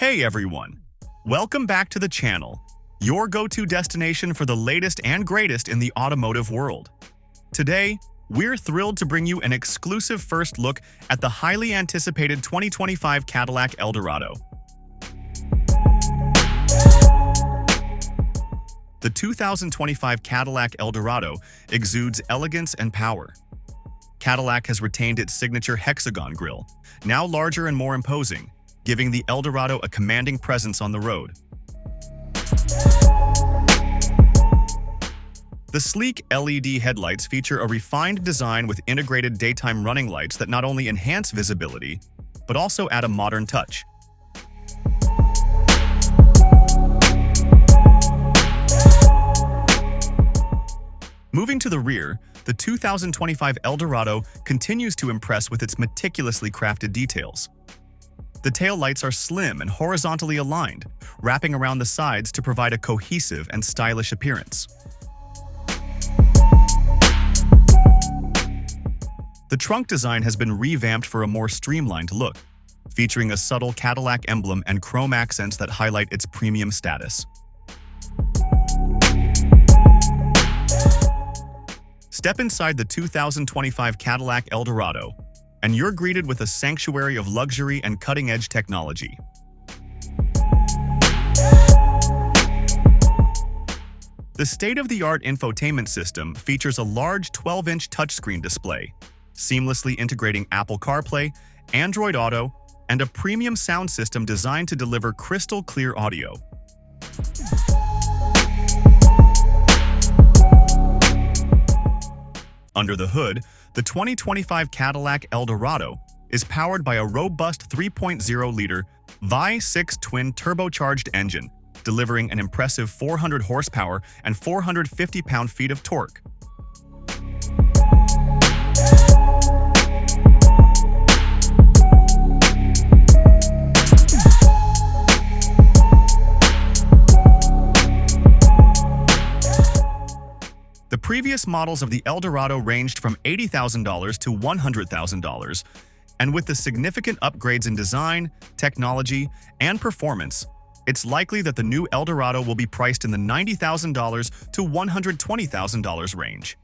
Hey everyone! Welcome back to the channel, your go-to destination for the latest and greatest in the automotive world. Today, we're thrilled to bring you an exclusive first look at the highly anticipated 2025 Cadillac Eldorado. The 2025 Cadillac Eldorado exudes elegance and power. Cadillac has retained its signature hexagon grille, now larger and more imposing, giving the Eldorado a commanding presence on the road. The sleek LED headlights feature a refined design with integrated daytime running lights that not only enhance visibility, but also add a modern touch. Moving to the rear, the 2025 Eldorado continues to impress with its meticulously crafted details. The taillights are slim and horizontally aligned, wrapping around the sides to provide a cohesive and stylish appearance. The trunk design has been revamped for a more streamlined look, featuring a subtle Cadillac emblem and chrome accents that highlight its premium status. Step inside the 2025 Cadillac Eldorado, and you're greeted with a sanctuary of luxury and cutting-edge technology. The state-of-the-art infotainment system features a large 12-inch touchscreen display, seamlessly integrating Apple CarPlay, Android Auto, and a premium sound system designed to deliver crystal-clear audio. Under the hood, the 2025 Cadillac Eldorado is powered by a robust 3.0-liter V6 twin-turbocharged engine, delivering an impressive 400 horsepower and 450 pound-feet of torque. The previous models of the Eldorado ranged from $80,000 to $100,000, and with the significant upgrades in design, technology, and performance, it's likely that the new Eldorado will be priced in the $90,000 to $120,000 range.